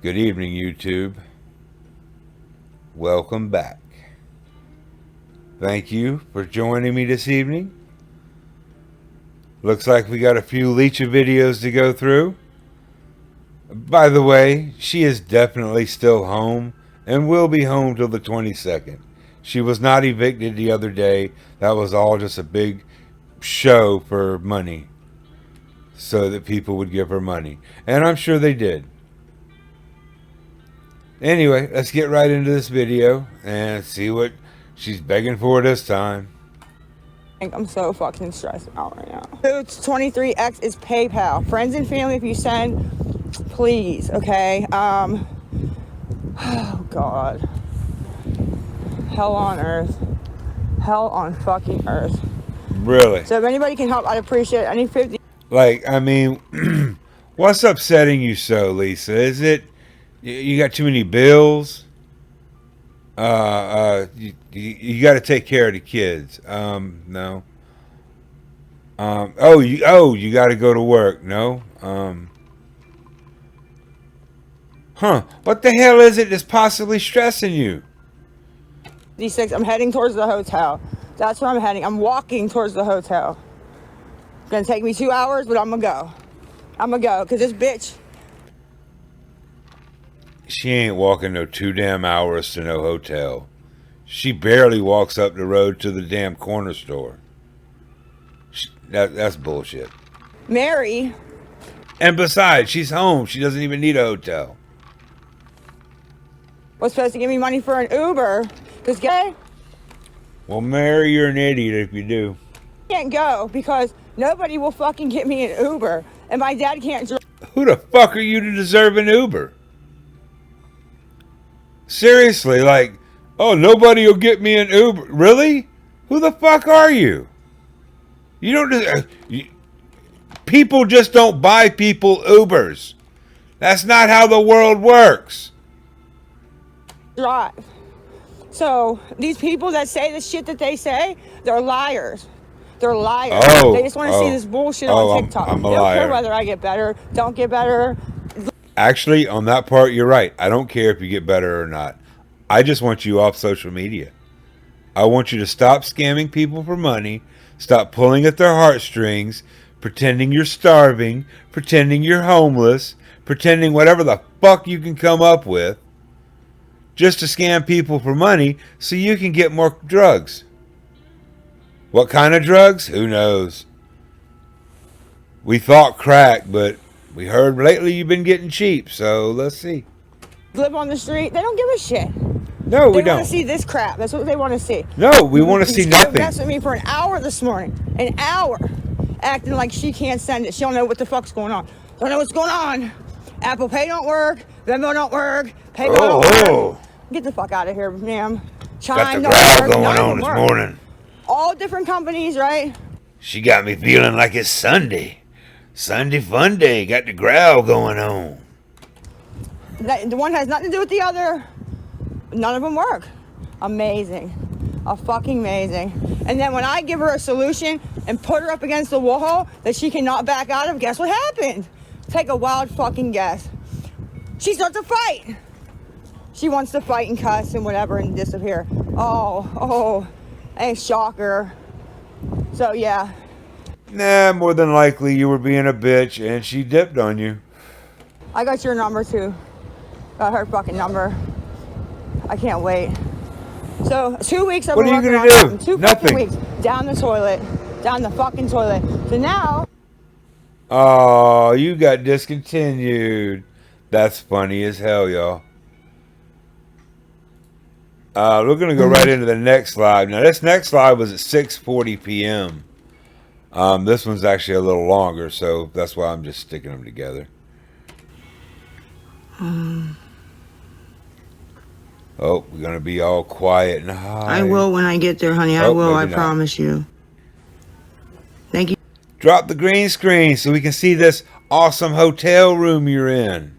Good evening, YouTube. Welcome back. Thank you for joining me this evening. Looks like we got a few Leecha videos to go through. By the way, she is definitely still home and will be home till the 22nd. She was not evicted the other day. That was all just a big show for money, so that people would give her money. And I'm sure they did. Anyway, let's get right into this video and see what she's begging for this time. I'm so fucking stressed out right now. It's 23X is PayPal. Friends and family, if you send, please, okay? Oh, God. Hell on earth. Hell on fucking earth. Really? So if anybody can help, I'd appreciate it. Any 50. Like, I mean, what's upsetting you so, Lisa? Is it you got too many bills? You got to take care of the kids. No. You got to go to work. No. What the hell is it that's possibly stressing you? 56, I'm heading towards the hotel. That's where I'm heading. I'm walking towards the hotel. It's gonna take me 2 hours, but I'm gonna go. I'm gonna go, because this bitch. She ain't walking no 2 damn hours to no hotel. She barely walks up the road to the damn corner store. That's bullshit. Mary. And besides, she's home. She doesn't even need a hotel. Was supposed to give me money for an Uber. Because gay. Well, Mary, you're an idiot if you do. Can't go because nobody will fucking get me an Uber. And my dad can't drive. Who the fuck are you to deserve an Uber? Seriously, like, oh, nobody will get me an Uber. Really? Who the fuck are you? You don't. People just don't buy people Ubers. That's not how the world works. Drive. So these people that say the shit that they say, they're liars. They're liars. They just want to see this bullshit on TikTok. I'm a they don't liar. care whether I get better, don't get better. Actually, on that part, you're right. I don't care if you get better or not. I just want you off social media. I want you to stop scamming people for money, stop pulling at their heartstrings, pretending you're starving, pretending you're homeless, pretending whatever the fuck you can come up with, just to scam people for money so you can get more drugs. What kind of drugs? Who knows? We thought crack, but we heard lately you've been getting cheap, so let's see. Live on the street, they don't give a shit. No, we They don't. want to see this crap. That's what they want to see. No, we want to see nothing. She messed with me for an hour this morning. An hour. Acting like she can't send it. She don't know what the fuck's going on. Don't know what's going on. Apple Pay don't work. Venmo don't work. PayPal don't work. Get the fuck out of here, ma'am. Got the growl going on this morning. All different companies, right? She got me feeling like it's Sunday. Sunday fun day. Got the growl going on. The one has nothing to do with the other. None of them work. Amazing. Fucking amazing. And then when I give her a solution and put her up against the wall that she cannot back out of, guess what happened? Take a wild fucking guess. She starts to fight. She wants to fight and cuss and whatever and disappear. Oh, hey, shocker. So, yeah. Nah, more than likely you were being a bitch and she dipped on you. I got your number, too. Got her fucking number. I can't wait. So, 2 weeks I've been working on something. 2 fucking weeks. Down the toilet. Down the fucking toilet. So now... Oh, you got discontinued. That's funny as hell, y'all. We're going to go right into the next live. Now, this next live was at 6:40 p.m. This one's actually a little longer, so that's why I'm just sticking them together. Oh, we're going to be all quiet and high. I will when I get there, honey. I will. I promise you. Thank you. Drop the green screen so we can see this awesome hotel room you're in.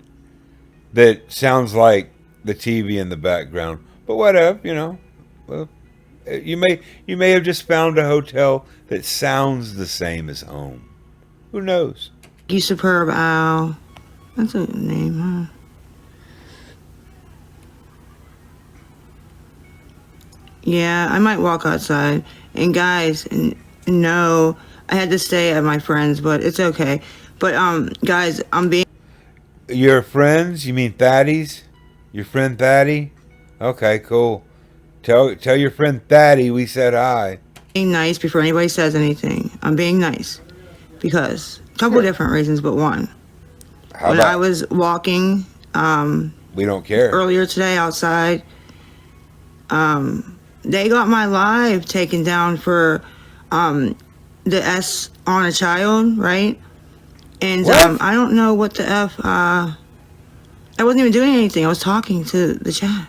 That sounds like the TV in the background. But whatever, you know. Well, you may have just found a hotel that sounds the same as home. Who knows? You superb, Al. That's a name, huh? Yeah, I might walk outside. And guys, no, I had to stay at my friend's, but it's okay. But guys, I'm being Your friends? You mean Thaddy's? Your friend Thaddy? Okay, cool. Tell your friend Thaddy we said hi. nice before anybody says anything. I'm being nice because a couple Sure. different reasons, but one. How When I about was walking we don't care? earlier today outside, they got my live taken down for the S on a child, right? And What? I don't know what the F. I wasn't even doing anything. I was talking to the chat.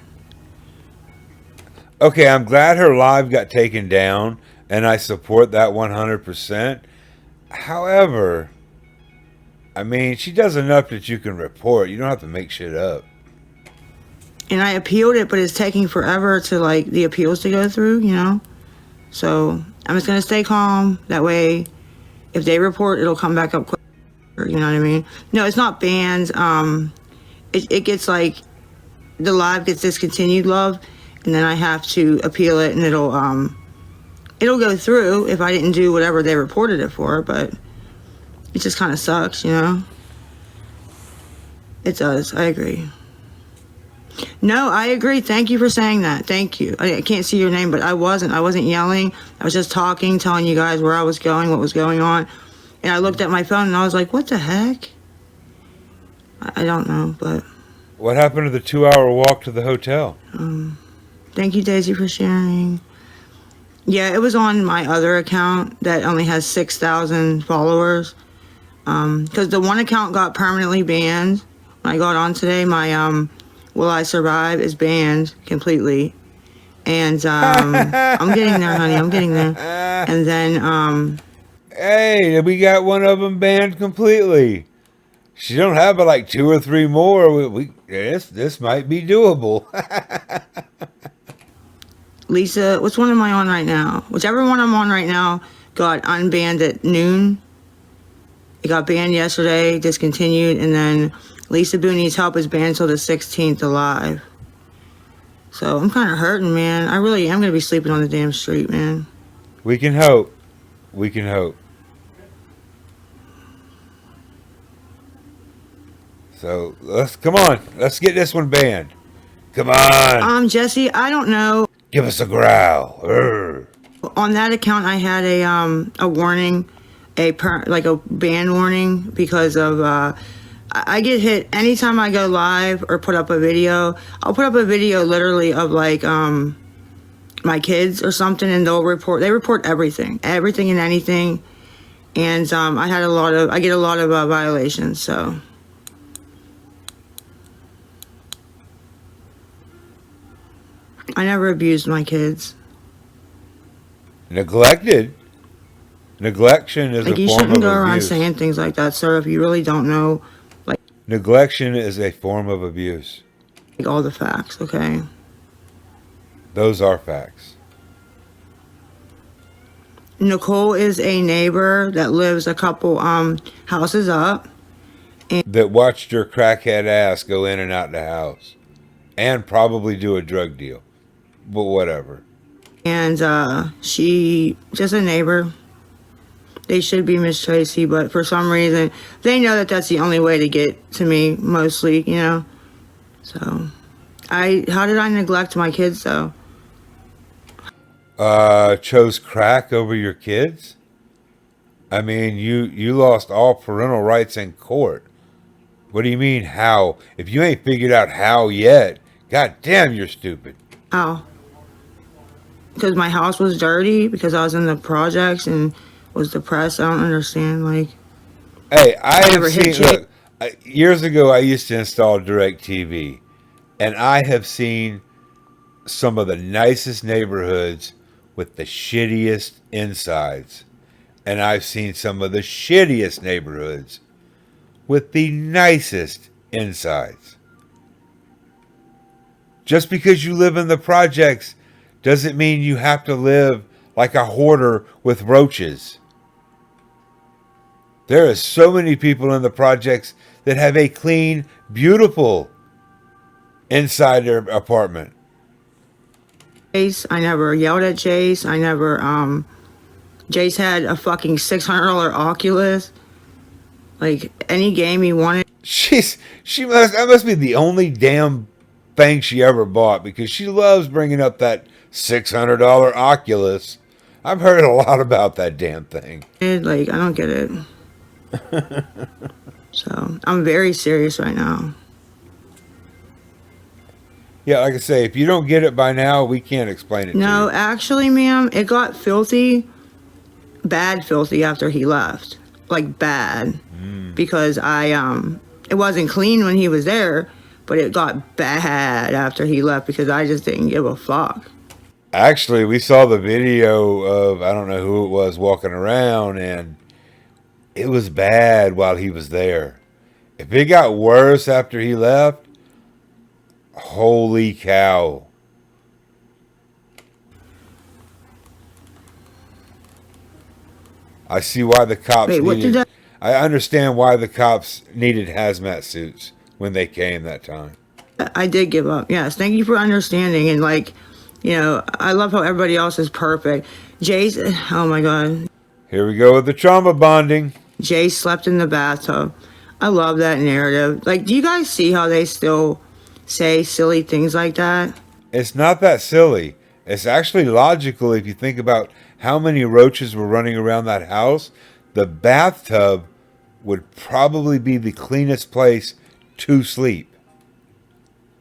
Okay, I'm glad her live got taken down, and I support that 100%. However, I mean, she does enough that you can report. You don't have to make shit up. And I appealed it, but it's taking forever to like the appeals to go through, you know? So I'm just gonna stay calm. That way, if they report, it'll come back up quicker. You know what I mean? No, it's not banned. It gets like the live gets discontinued, love, and then I have to appeal it, and it'll go through if I didn't do whatever they reported it for. But it just kind of sucks, you know? It does. I agree. No, I agree. Thank you for saying that. Thank you. I can't see your name, but I wasn't yelling. I was just talking, telling you guys where I was going, what was going on. And I looked at my phone and I was like, what the heck? I don't know, but What happened to the 2-hour walk to the hotel? thank you, Daisy, for sharing. Yeah, it was on my other account that only has 6,000 followers. Because the one account got permanently banned. When I got on today, my Will I Survive is banned completely. And I'm getting there, honey. I'm getting there. And then Hey, we got one of them banned completely. She don't have but like 2 or 3 more. This might be doable. Lisa, which one am I on right now? Whichever one I'm on right now got unbanned at noon. It got banned yesterday, discontinued, and then Lisa Boo Needs Help is banned till the 16th alive. So I'm kind of hurting, man. I really am going to be sleeping on the damn street, man. We can hope. We can hope. So come on. Let's get this one banned. Come on. Jesse, I don't know. Give us a growl. Urgh. On that account, I had a warning, like a ban warning because of I get hit anytime I go live or put up a video. I'll put up a video literally of like my kids or something, and they report everything and anything. And I get a lot of violations. So I never abused my kids. Neglected. Neglection is Like, a you form shouldn't of go around abuse. saying things like that, sir, if you really don't know Neglection is a form of abuse. like all the facts, okay? Those are facts. Nicole is a neighbor that lives a couple houses up. That watched your crackhead ass go in and out the house. And probably do a drug deal. But whatever. And she just a neighbor. They should be Miss Tracy, but for some reason they know that that's the only way to get to me, mostly, you know. So how did I neglect my kids though? Chose crack over your kids? I mean, you lost all parental rights in court. What do you mean how? If you ain't figured out how yet, god damn, you're stupid. How? Because my house was dirty, because I was in the projects and was depressed. I don't understand. Like, Hey, I never have hit seen. you. Look, years ago, I used to install DirecTV, and I have seen some of the nicest neighborhoods with the shittiest insides, and I've seen some of the shittiest neighborhoods with the nicest insides. Just because you live in the projects doesn't mean you have to live like a hoarder with roaches. There are so many people in the projects that have a clean, beautiful inside their apartment. Jace. I never yelled at Jace. I never, Jace had a fucking $600 Oculus. Like, any game he wanted. That must be the only damn thing she ever bought, because she loves bringing up that $600 Oculus. I've heard a lot about that damn thing. Like, I don't get it. So, I'm very serious right now. Yeah, like I say, if you don't get it by now, we can't explain it No, to you. actually, ma'am, it got filthy. Bad filthy after he left. Like, bad. Because it wasn't clean when he was there, but it got bad after he left because I just didn't give a fuck. Actually, we saw the video of, I don't know who it was, walking around, and it was bad while he was there. If it got worse after he left, holy cow. I see why the cops Wait, what did that? I understand why the cops needed hazmat suits when they came that time. I did give up. Yes, thank you for understanding. And like, you know, I love how everybody else is perfect. Jay's, oh my God. Here we go with the trauma bonding. Jay slept in the bathtub. I love that narrative. Like, do you guys see how they still say silly things like that? It's not that silly. It's actually logical if you think about how many roaches were running around that house. The bathtub would probably be the cleanest place to sleep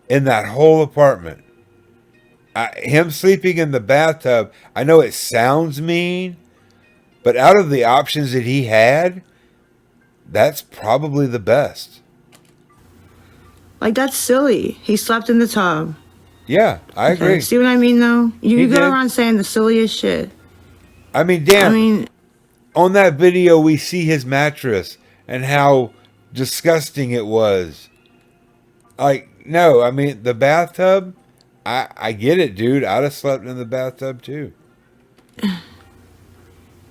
in that whole apartment. Him sleeping in the bathtub, I know it sounds mean, but out of the options that he had, that's probably the best. Like, that's silly. He slept in the tub. Yeah, I agree. See what I mean, though? You He go did. around saying the silliest shit. I mean, damn. I mean, On that video, we see his mattress and how disgusting it was. Like, no, I mean, the bathtub, I get it, dude. I'd have slept in the bathtub, too.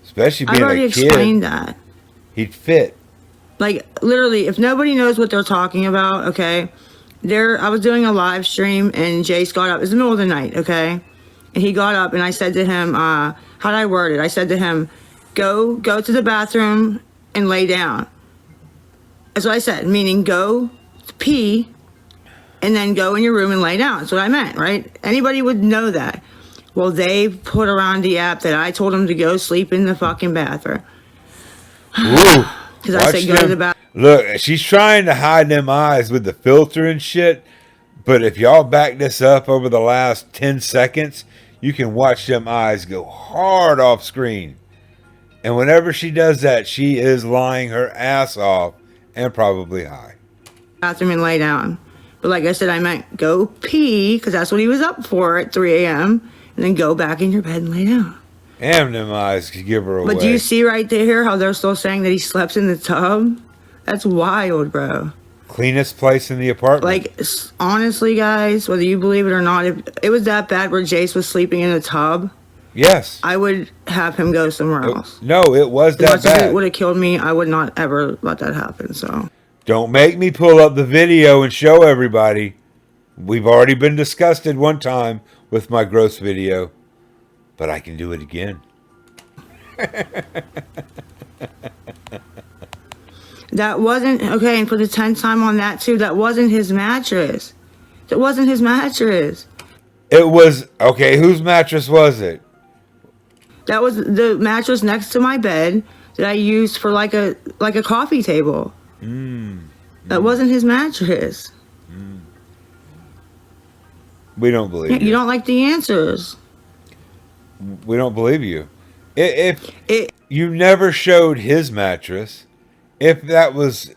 Especially I've being already a kid. explained that. He'd fit. Like, literally, if nobody knows what they're talking about, okay, I was doing a live stream and Jace got up. It was the middle of the night, okay? And he got up and I said to him, how'd I word it? I said to him, go to the bathroom and lay down. That's what I said, meaning go pee and then go in your room and lay down. That's what I meant, right? Anybody would know that. Well, they put around the app that I told him to go sleep in the fucking bathroom. Ooh. Because I said go to the bathroom. Look, she's trying to hide them eyes with the filter and shit. But if y'all back this up over the last 10 seconds, you can watch them eyes go hard off screen. And whenever she does that, she is lying her ass off and probably high. Bathroom and lay down. But like I said, I meant go pee, because that's what he was up for at 3 a.m. And then go back in your bed and lay down. Damn, them eyes could give her away. But do you see right there how they're still saying that he slept in the tub? That's wild, bro. Cleanest place in the apartment. Like, honestly, guys, whether you believe it or not, if it was that bad where Jace was sleeping in a tub, yes. I would have him go somewhere else. No, it was As that much as it bad. would have killed me, I would not ever let that happen, so. Don't make me pull up the video and show everybody. We've already been disgusted one time with my gross video, but I can do it again. That wasn't, okay, and for the 10th time on that too, that wasn't his mattress. That wasn't his mattress. It was, okay, whose mattress was it? That was the mattress next to my bed that I used for like a coffee table. That wasn't his mattress. We don't believe you. You don't like the answers. We don't believe you. If you never showed his mattress, if that was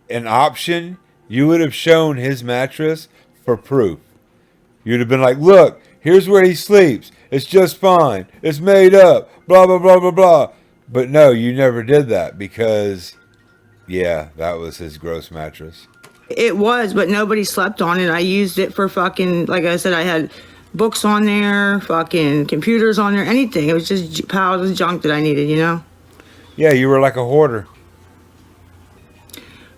an option, you would have shown his mattress for proof. You'd have been like, look, here's where he sleeps. It's just fine. It's made up. Blah, blah, blah, blah, blah. But no, you never did that because, yeah, that was his gross mattress. It was, but nobody slept on it. I used it for fucking, like I said, I had books on there, fucking computers on there, anything. It was just piles of junk that I needed, you know? Yeah, you were like a hoarder.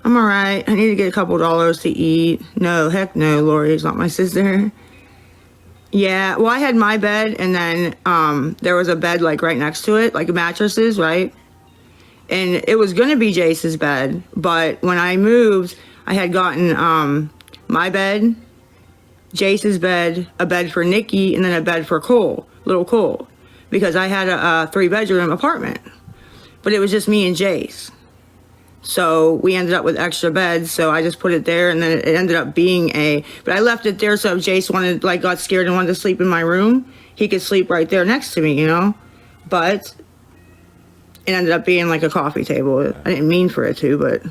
I'm all right. I need to get a couple dollars to eat. No, heck no, Lori is not my sister. Yeah, well, I had my bed, and then there was a bed like right next to it, like mattresses, right? And it was gonna be Jace's bed, but when I moved, I had gotten my bed, Jace's bed, a bed for Nikki, and then a bed for Cole, little Cole, because I had a 3-bedroom apartment, but it was just me and Jace. So we ended up with extra beds, so I just put it there, and then it ended up being but I left it there so if Jace got scared and wanted to sleep in my room, he could sleep right there next to me, you know? But it ended up being like a coffee table. I didn't mean for it to, but...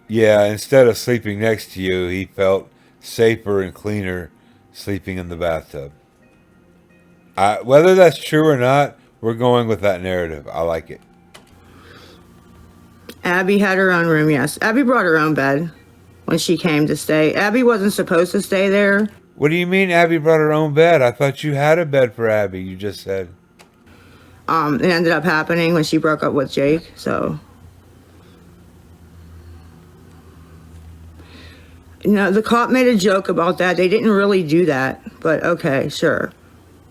Yeah, instead of sleeping next to you, he felt safer and cleaner sleeping in the bathtub. Whether that's true or not, we're going with that narrative. I like it. Abby had her own room, yes. Abby brought her own bed when she came to stay. Abby wasn't supposed to stay there. What do you mean Abby brought her own bed? I thought you had a bed for Abby, you just said. It ended up happening when she broke up with Jake, so... No, the cop made a joke about that. They didn't really do that, but okay, sure.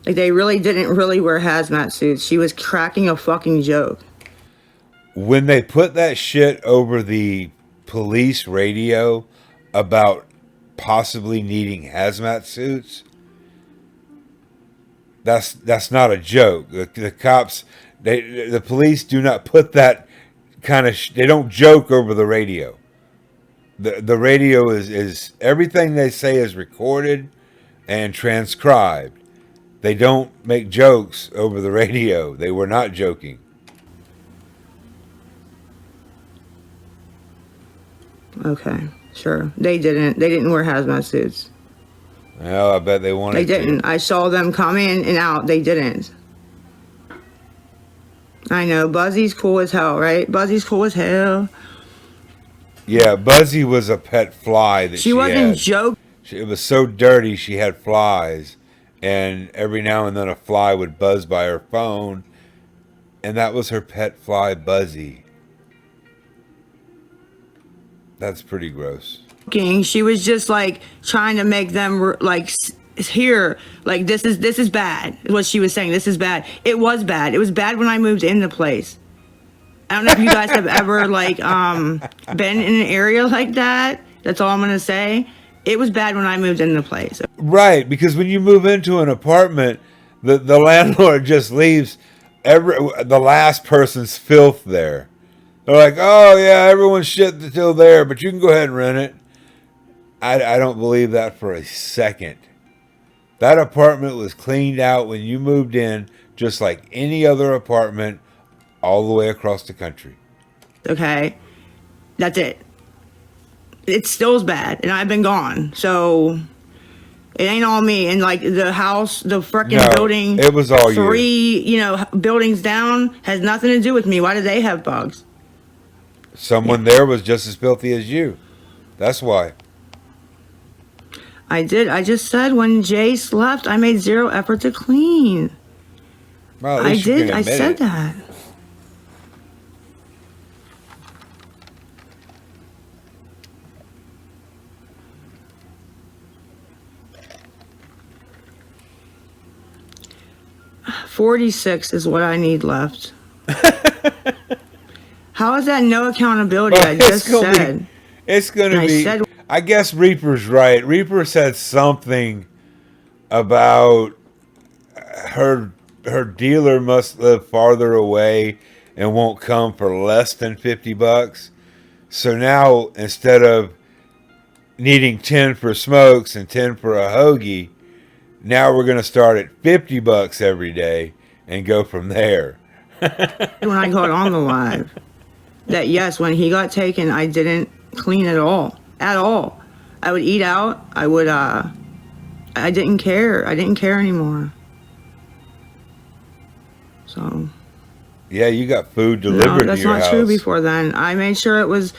Like, they really didn't really wear hazmat suits. She was cracking a fucking joke. When they put that shit over the police radio about possibly needing hazmat suits, that's not a joke. The cops, the police do not put that kind of they don't joke over the radio. The radio is everything they say is recorded and transcribed. They don't make jokes over the radio. They were not joking. Okay, sure. They didn't wear hazmat suits. Well, I bet they wanted to. They didn't. I saw them come in and out. They didn't. I know. Buzzy's cool as hell, right? Buzzy's cool as hell. Yeah, Buzzy was a pet fly that she wasn't had. joking. It was so dirty she had flies, and every now and then a fly would buzz by her phone, and that was her pet fly, Buzzy. That's pretty gross. She was just like trying to make them like here, like this is bad. Is what she was saying. This is bad. It was bad. It was bad when I moved in the place. I don't know if you guys have ever like been in an area like that. That's all I'm gonna say. It was bad when I moved in the place. Right, because when you move into an apartment, the landlord just leaves the last person's filth there. They're like, oh yeah, everyone's shit still there, but you can go ahead and rent it. I don't believe that for a second. That apartment was cleaned out when you moved in, just like any other apartment all the way across the country. Okay, that's it. It still is bad, and I've been gone, so it ain't all me. And like the house, the freaking building, it was all three, buildings down has nothing to do with me. Why do they have bugs? Someone there was just as filthy as you. That's why. I did. I just said when Jace left, I made zero effort to clean. Well, I did. I said that. $46 is what I need left. How is that no accountability? Well, I just said. It's going to be. I guess Reaper's right. Reaper said something about her dealer must live farther away and won't come for less than $50. So now instead of needing 10 for smokes and 10 for a hoagie, now we're going to start at $50 every day and go from there. When I got on the live, that yes, when he got taken, I didn't clean at all. At all. I would eat out. I would, I didn't care. I didn't care anymore. So. Yeah, you got food delivered to your house. No, that's not true before then. I made sure it was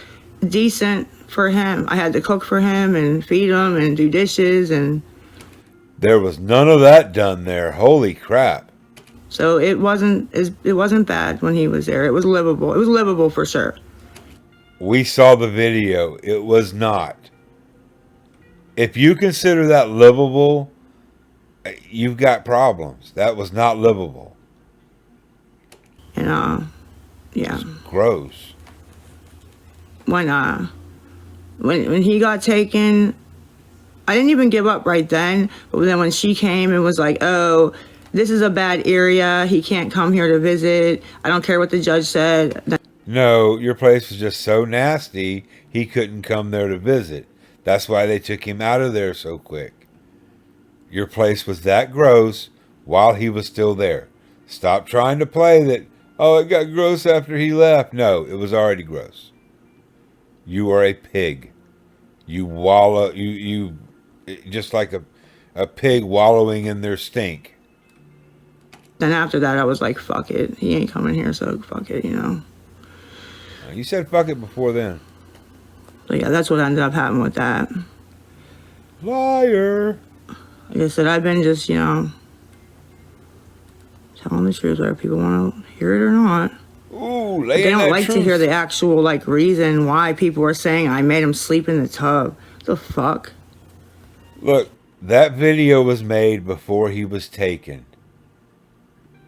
decent for him. I had to cook for him and feed him and do dishes and. There was none of that done there. Holy crap. So it wasn't bad when he was there. It was livable. It was livable for sure. We saw the video. It was not. If you consider that livable, You've got problems. That was not livable. And yeah. Gross. When he got taken, I didn't even give up right then. But then when she came and was like, "Oh, this is a bad area. He can't come here to visit. I don't care what the judge said." No, your place was just so nasty, he couldn't come there to visit. That's why they took him out of there so quick. Your place was that gross while he was still there. Stop trying to play that, oh, it got gross after he left. No, it was already gross. You are a pig. You wallow, you just like a pig wallowing in their stink. Then after that, I was like, "Fuck it. He ain't coming here, so fuck it," you know. You said fuck it before then. So yeah, that's what ended up happening with that. Liar. Like I said, I've been just, you know, telling the truth whether people want to hear it or not. Ooh, They don't like to hear the actual, like, reason why people are saying I made him sleep in the tub. The fuck? Look, that video was made before he was taken.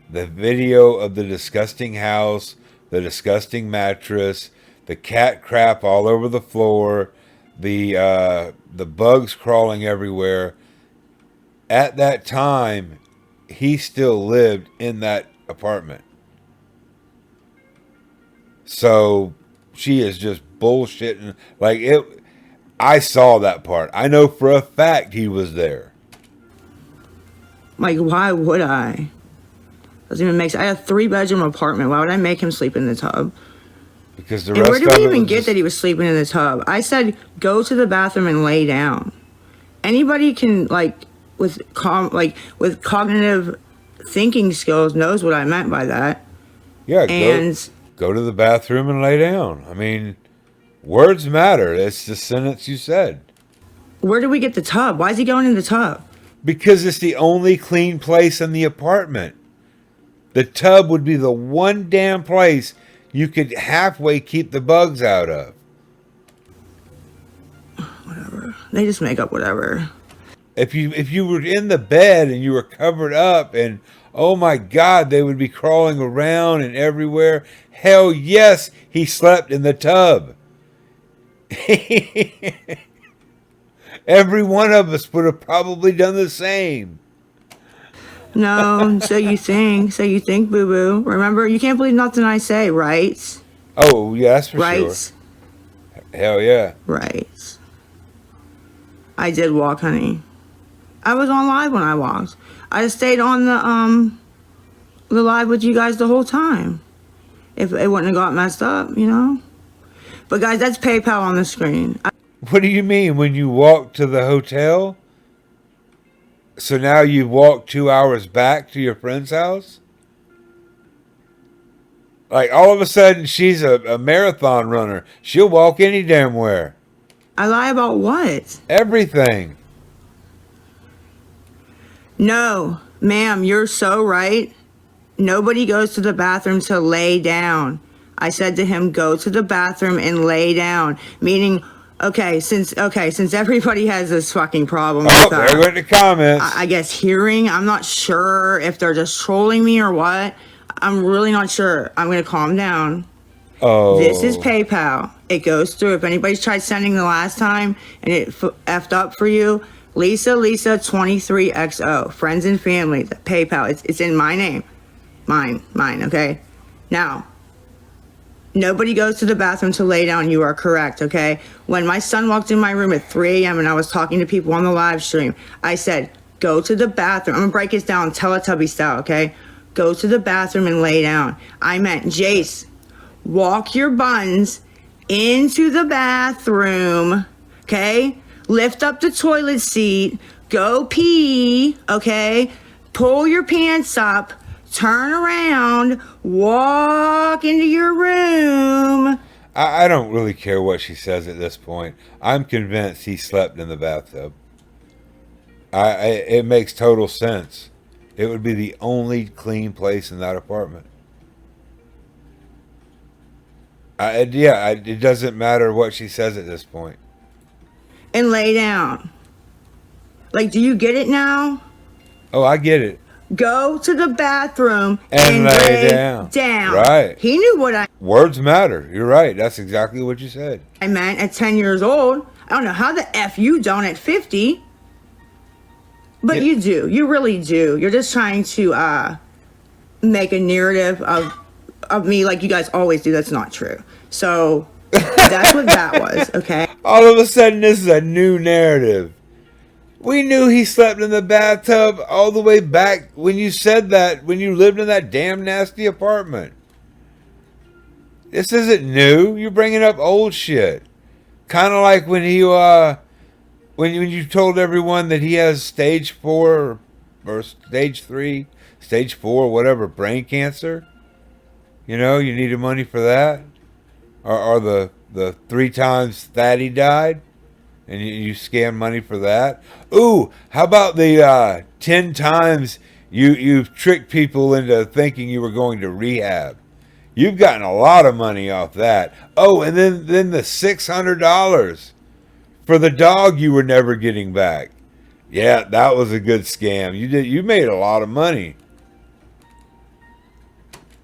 The video of the disgusting house, the disgusting mattress, the cat crap all over the floor, the bugs crawling everywhere. At that time, he still lived in that apartment. So she is just bullshitting. Like it, I saw that part. I know for a fact he was there. Like, why would I? Doesn't even make sense. I had a 3-bedroom apartment. Why would I make him sleep in the tub? Because the And rest where did of we it even was get just- that he was sleeping in the tub? I said, go to the bathroom and lay down. Anybody can, like, with cognitive thinking skills knows what I meant by that. Yeah, And go to the bathroom and lay down. I mean, words matter. That's the sentence you said. where did we get the tub? Why is he going in the tub? Because it's the only clean place in the apartment. The tub would be the one damn place you could halfway keep the bugs out of. Whatever. They just make up whatever. If you were in the bed and you were covered up and oh my God, they would be crawling around and everywhere. Hell yes, he slept in the tub. Every one of us would have probably done the same. No, so you think, boo boo. Remember, you can't believe nothing I say, right? Oh, yeah, that's for Right? sure. Hell yeah. Right. I did walk, honey. I was on live when I walked. I stayed on the live with you guys the whole time. If it wouldn't have got messed up, you know? But guys, that's PayPal on the screen. What do you mean when you walk to the hotel? So now you walk 2 hours back to your friend's house? Like all of a sudden she's a marathon runner. She'll walk any damn where. I lie about what? Everything. No, ma'am, you're so right. Nobody goes to the bathroom to lay down. I said to him, go to the bathroom and lay down. Meaning, since everybody has this fucking problem Oh, with there went the comments. I guess hearing, I'm not sure if they're just trolling me or what. I'm really not sure. I'm going to calm down. Oh. This is PayPal. It goes through. If anybody's tried sending the last time and it effed up for you, Lisa 23XO, friends and family, the PayPal. It's in my name. Mine, okay? Now, nobody goes to the bathroom to lay down. You are correct, okay? When my son walked in my room at 3 a.m. and I was talking to people on the live stream, I said, go to the bathroom. I'm going to break this down Teletubby style, okay? Go to the bathroom and lay down. I meant, Jace, walk your buns into the bathroom, okay? Lift up the toilet seat, go pee, okay? Pull your pants up, turn around, walk into your room. I don't really care what she says at this point. I'm convinced he slept in the bathtub. It makes total sense. It would be the only clean place in that apartment. It doesn't matter what she says at this point. And lay down. Like, do you get it now? Oh, I get it. Go to the bathroom And and lay lay down. down. Right. He knew what I Words matter. You're right. That's exactly what you said. meant at 10 years old. I don't know how the F you don't at 50. But Yeah. you do. You really do. You're just trying to make a narrative of me like you guys always do. That's not true. So that's what that was, okay? All of a sudden, this is a new narrative. We knew he slept in the bathtub all the way back when you said that, when you lived in that damn nasty apartment. This isn't new. You're bringing up old shit. Kind of like when he, when you told everyone that he has stage 4 or stage 3, stage 4, whatever, brain cancer. You know, you needed money for that. Or the 3 times that he died. And you scam money for that. Ooh, how about the 10 times you've tricked people into thinking you were going to rehab? You've gotten a lot of money off that. Oh, and then the $600 for the dog you were never getting back. Yeah, that was a good scam. You made a lot of money.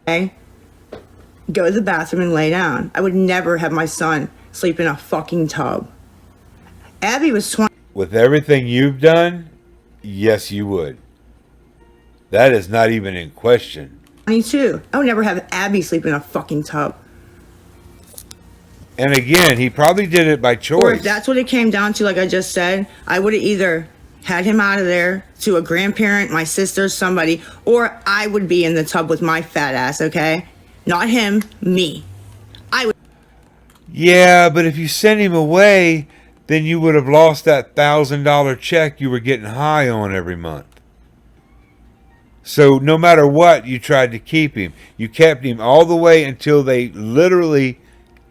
Okay? Go to the bathroom and lay down. I would never have my son sleep in a fucking tub. Abby was 20. With everything you've done, yes, you would. That is not even in question. 22. I would never have Abby sleep in a fucking tub. And again, he probably did it by choice. Or if that's what it came down to, like I just said, I would have either had him out of there to a grandparent, my sister, somebody, or I would be in the tub with my fat ass, okay? Not him, me. I would. Yeah, but if you sent him away, then you would have lost that $1,000 check you were getting high on every month. So no matter what, you tried to keep him. You kept him all the way until they literally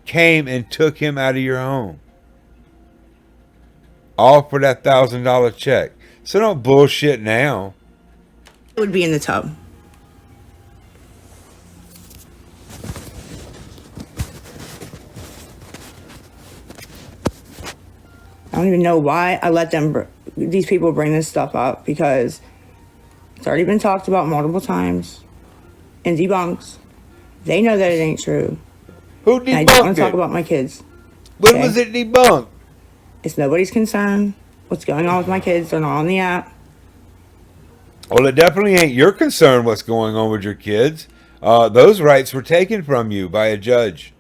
came and took him out of your home. All for that $1,000 check. So don't bullshit now. I would be in the tub. I don't even know why I let these people bring this stuff up, because it's already been talked about multiple times and debunked. They know that it ain't true. Who And I don't want debunked to talk it? about my kids. When okay? was it debunked? It's nobody's concern. What's going on with my kids? They're not on the app. Well, it definitely ain't your concern what's going on with your kids. Those rights were taken from you by a judge.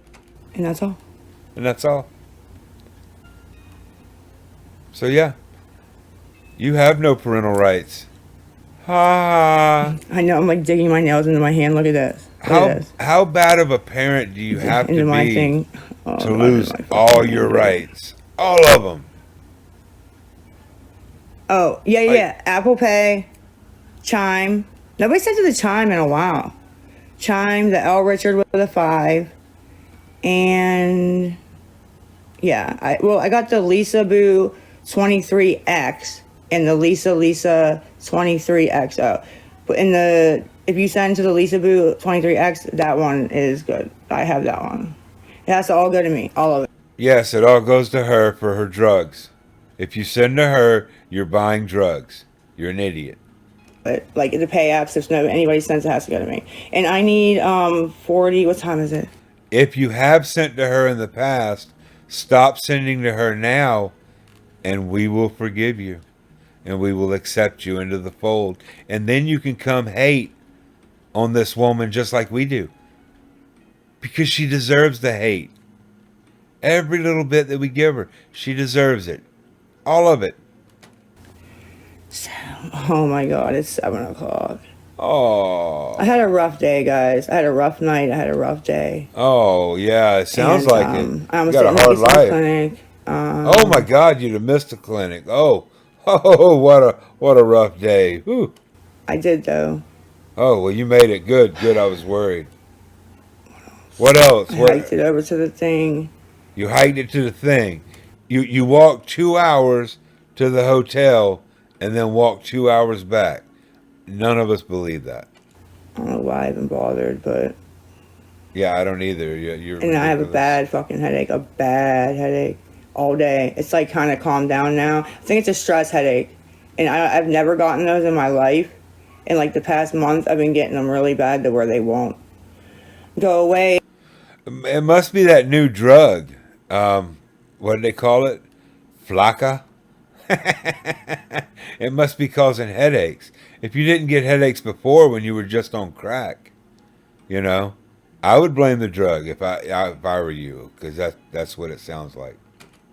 And that's all. And that's all. So yeah, you have no parental rights. Ha! I know, I'm like digging my nails into my hand. Look at this. Look at this. How bad of a parent do you have Into to my be thing. Oh, to God, lose into my all fucking your hand. rights, all of them? Oh, yeah. Apple Pay, Chime. Nobody sent to the Chime in a while. Chime, the L Richard with a 5. And yeah, I got the Lisa Boo 23X and the Lisa 23XO. But if you send to the Lisa Boo 23X, that one is good. I have that one. It has to all go to me, all of it. Yes, it all goes to her for her drugs. If you send to her, you're buying drugs. You're an idiot. But like the pay apps, if anybody sends, it has to go to me. And I need 40. What time is it? If you have sent to her in the past, stop sending to her now, and we will forgive you. And we will accept you into the fold. And then you can come hate on this woman just like we do. Because she deserves the hate. Every little bit that we give her, she deserves it. All of it. Oh my God, it's 7 o'clock. Oh. I had a rough day, guys. I had a rough night. I had a rough day. Oh, yeah. It sounds And, like I it. almost You got a didn't hard make it to the life. clinic. Oh my God, you'd have missed the clinic. Oh, what a rough day. Whew. I did though. Oh, well, you made it. Good. I was worried. What else? I hiked it over to the thing. You hiked it to the thing. You walked 2 hours to the hotel and then walked 2 hours back. None of us believe that. I don't know why I even bothered, but. Yeah, I don't either. You're And I have a ridiculous. bad fucking headache. A bad headache all day. It's like kind of calmed down now. I think it's a stress headache. And I've never gotten those in my life. In like the past month, I've been getting them really bad to where they won't go away. It must be that new drug. What do they call it? Flakka? It must be causing headaches. If you didn't get headaches before when you were just on crack, you know, I would blame the drug if I were you, because that's what it sounds like.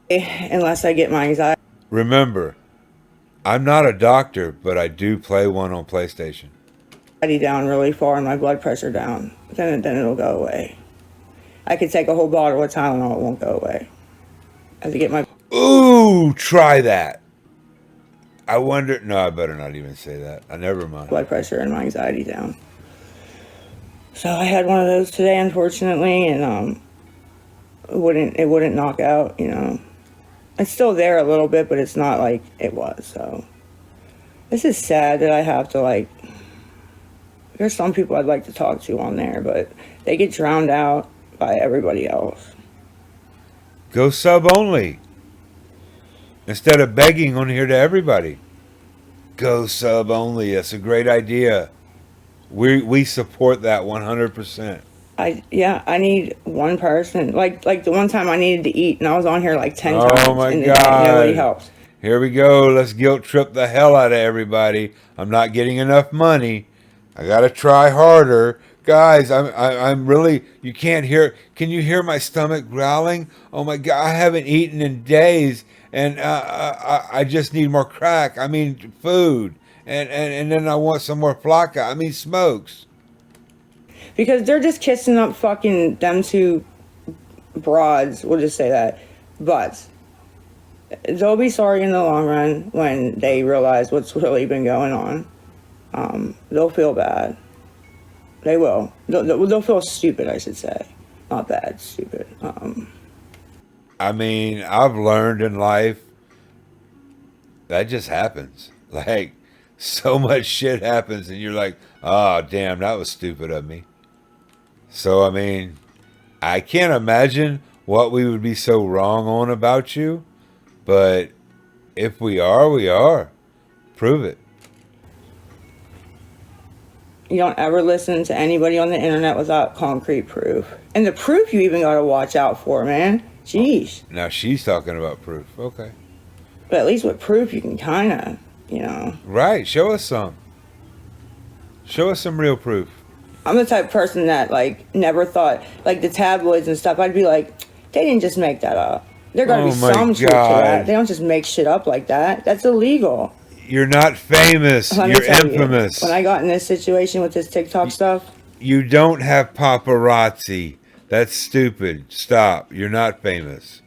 Unless I get my anxiety Remember, I'm not a doctor, but I do play one on PlayStation. down really far and my blood pressure down, then it'll go away. I could take a whole bottle of Tylenol, it won't go away. I have to get my Ooh, try that. I wonder. No, I better not even say that. I never mind. blood pressure and my anxiety down. So I had one of those today, unfortunately, and it wouldn't knock out, you know. It's still there a little bit, but it's not like it was. So this is sad that I have to, like, there's some people I'd like to talk to on there, but they get drowned out by everybody else. Go sub only. Instead of begging on here to everybody. Go sub only. That's a great idea. We support that 100%. I need one person. Like the one time I needed to eat and I was on here like 10 times. Oh my and God. nobody helps. Here we go. Let's guilt trip the hell out of everybody. I'm not getting enough money. I gotta try harder. Guys, I'm really, you can't hear, can you hear my stomach growling? Oh my God, I haven't eaten in days, and I just need more crack. I mean, food. And then I want some more flakka. I mean, smokes. Because they're just kissing up fucking them two broads, we'll just say that. But they'll be sorry in the long run when they realize what's really been going on. They'll feel bad. They will. They'll feel stupid, I should say. Not bad, stupid. I mean, I've learned in life that just happens. Like, so much shit happens, and you're like, oh, damn, that was stupid of me. So, I mean, I can't imagine what we would be so wrong on about you, but if we are, we are. Prove it. You don't ever listen to anybody on the internet without concrete proof. And the proof you even gotta watch out for, man. Jeez. Now she's talking about proof. Okay. But at least with proof you can kinda, you know. Right. Show us some. Show us some real proof. I'm the type of person that, like, never thought, like, the tabloids and stuff, I'd be like, they didn't just make that up. There gotta be some truth to that. They don't just make shit up like that. That's illegal. You're not famous. You're infamous. When I got in this situation with this TikTok stuff. You don't have paparazzi. That's stupid. Stop. You're not famous.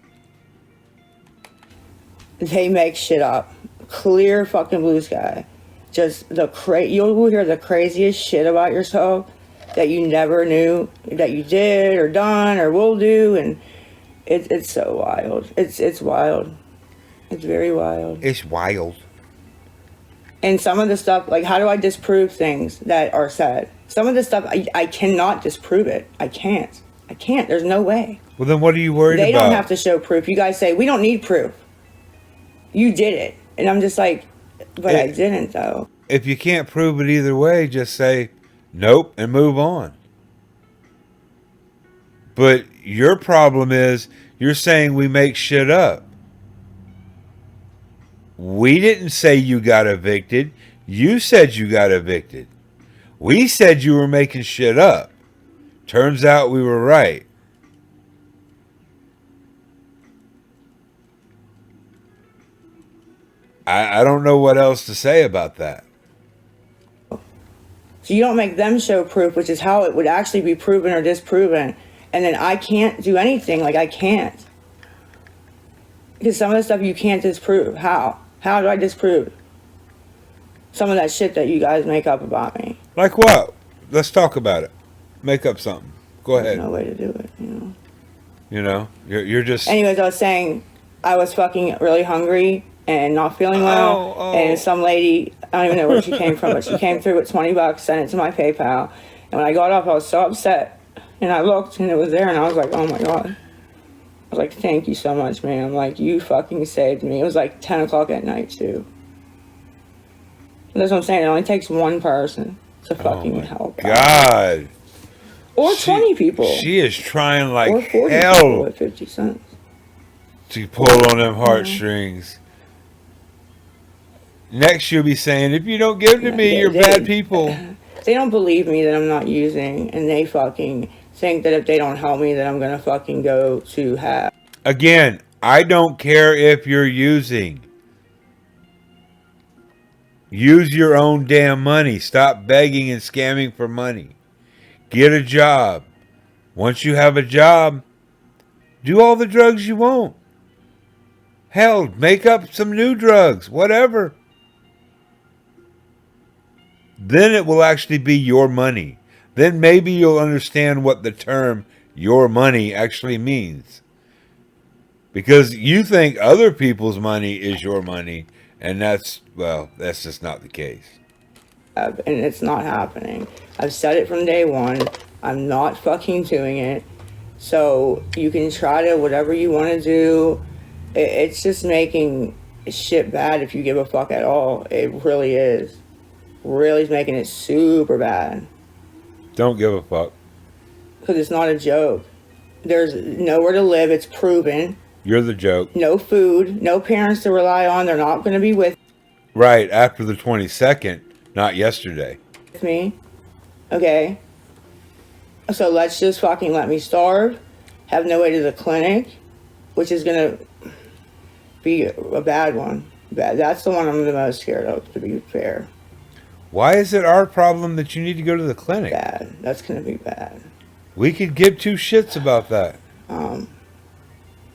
They make shit up. Clear fucking blue sky. Just you'll hear the craziest shit about yourself that you never knew that you did or done or will do, and it's so wild. It's wild. It's very wild. It's wild. And some of the stuff, like, how do I disprove things that are said? Some of the stuff, I cannot disprove it. I can't. There's no way. Well, then what are you worried about? They don't have to show proof. You guys say, we don't need proof. You did it. And I'm just like, but I didn't, though. If you can't prove it either way, just say, nope, and move on. But your problem is, you're saying we make shit up. We didn't say you got evicted. You said you got evicted. We said you were making shit up. Turns out we were right. I don't know what else to say about that. So you don't make them show proof, which is how it would actually be proven or disproven. And then I can't do anything. Like, I can't. Because some of the stuff you can't disprove. How? How do I disprove some of that shit that you guys make up about me? Like what? Let's talk about it. Make up something. Go ahead. There's no way to do it, you know. You know, you're just. Anyways, I was saying I was fucking really hungry and not feeling well. And some lady, I don't even know where she came from, but she came through with $20, sent it to my PayPal. And when I got off, I was so upset. And I looked and it was there, and I was like, oh my God. I was like, thank you so much, man. I'm like, you fucking saved me. It was like 10 o'clock at night, too. That's what I'm saying. It only takes one person to Oh fucking my help. God. Or 20 people. She is trying like or 40 people hell at 50 cents. to pull on them heartstrings. Next, she'll be saying, if you don't give to me, you're bad people. They don't believe me that I'm not using, and they fucking think that if they don't help me that I'm gonna fucking go to have. Again, I don't care if you're using. Use your own damn money. Stop begging and scamming for money. Get a job. Once you have a job, do all the drugs you want. Hell, make up some new drugs, whatever. Then it will actually be your money. Then maybe you'll understand what the term your money actually means. Because you think other people's money is your money, and that's just not the case. And it's not happening. I've said it from day one. I'm not fucking doing it. So you can try to whatever you want to do. It's just making shit bad if you give a fuck at all. It really is. Really is making it super bad. Don't give a fuck. Because it's not a joke. There's nowhere to live. It's proven. You're the joke. No food. No parents to rely on. They're not going to be with Right, after the 22nd, not yesterday. me. Okay? So let's just fucking let me starve. Have no way to the clinic. Which is going to be a bad one. That's the one I'm the most scared of, to be fair. Why is it our problem that you need to go to the clinic? Bad. That's going to be bad. We could give two shits about that.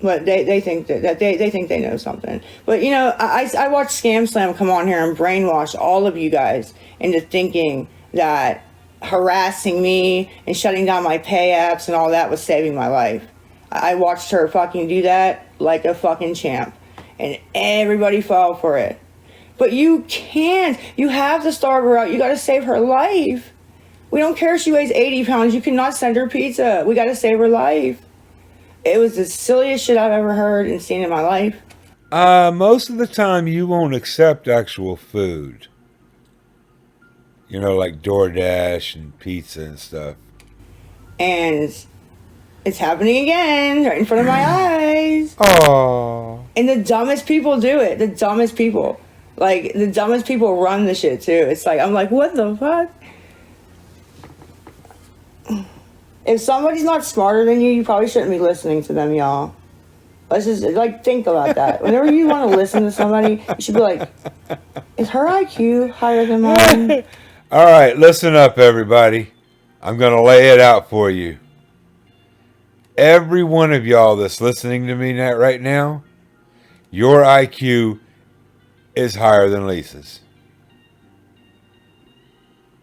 But they think that they think they know something. But you know, I watched Scam Slam come on here and brainwash all of you guys into thinking that harassing me and shutting down my pay apps and all that was saving my life. I watched her fucking do that like a fucking champ, and everybody fell for it. But you can't. You have to starve her out. You got to save her life. We don't care if she weighs 80 pounds. You cannot send her pizza. We got to save her life. It was the silliest shit I've ever heard and seen in my life. Most of the time you won't accept actual food. You know, like DoorDash and pizza and stuff. And it's happening again right in front of my eyes. Oh. And the dumbest people do it. The dumbest people. Like, the dumbest people run the shit, too. It's like, I'm like, what the fuck? If somebody's not smarter than you, you probably shouldn't be listening to them, y'all. Let's just, like, think about that. Whenever you want to listen to somebody, you should be like, is her IQ higher than mine? All right, listen up, everybody. I'm going to lay it out for you. Every one of y'all that's listening to me right now, your IQ is higher than Lisa's.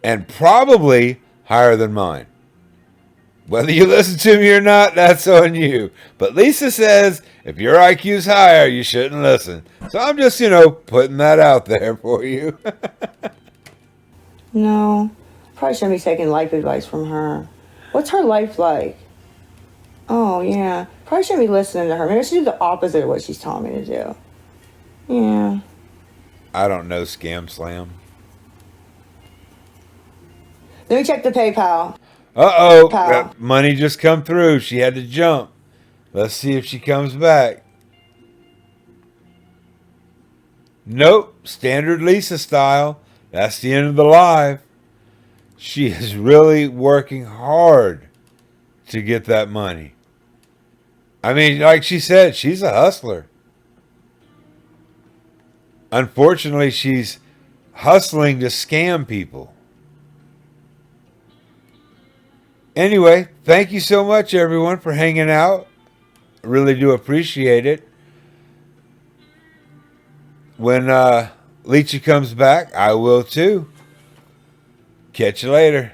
And probably higher than mine. Whether you listen to me or not, that's on you. But Lisa says, if your IQ's higher, you shouldn't listen. So I'm just, putting that out there for you. No. Probably shouldn't be taking life advice from her. What's her life like? Oh, yeah. Probably shouldn't be listening to her. Maybe I should do the opposite of what she's telling me to do. Yeah. I don't know, Scam Slam. Let me check the PayPal. Uh-oh. That money just come through. She had to jump. Let's see if she comes back. Nope. Standard Lisa style. That's the end of the live. She is really working hard to get that money. I mean, like she said, she's a hustler. Unfortunately, she's hustling to scam people. Anyway, thank you so much, everyone, for hanging out. I really do appreciate it. When Leechy comes back, I will too. Catch you later.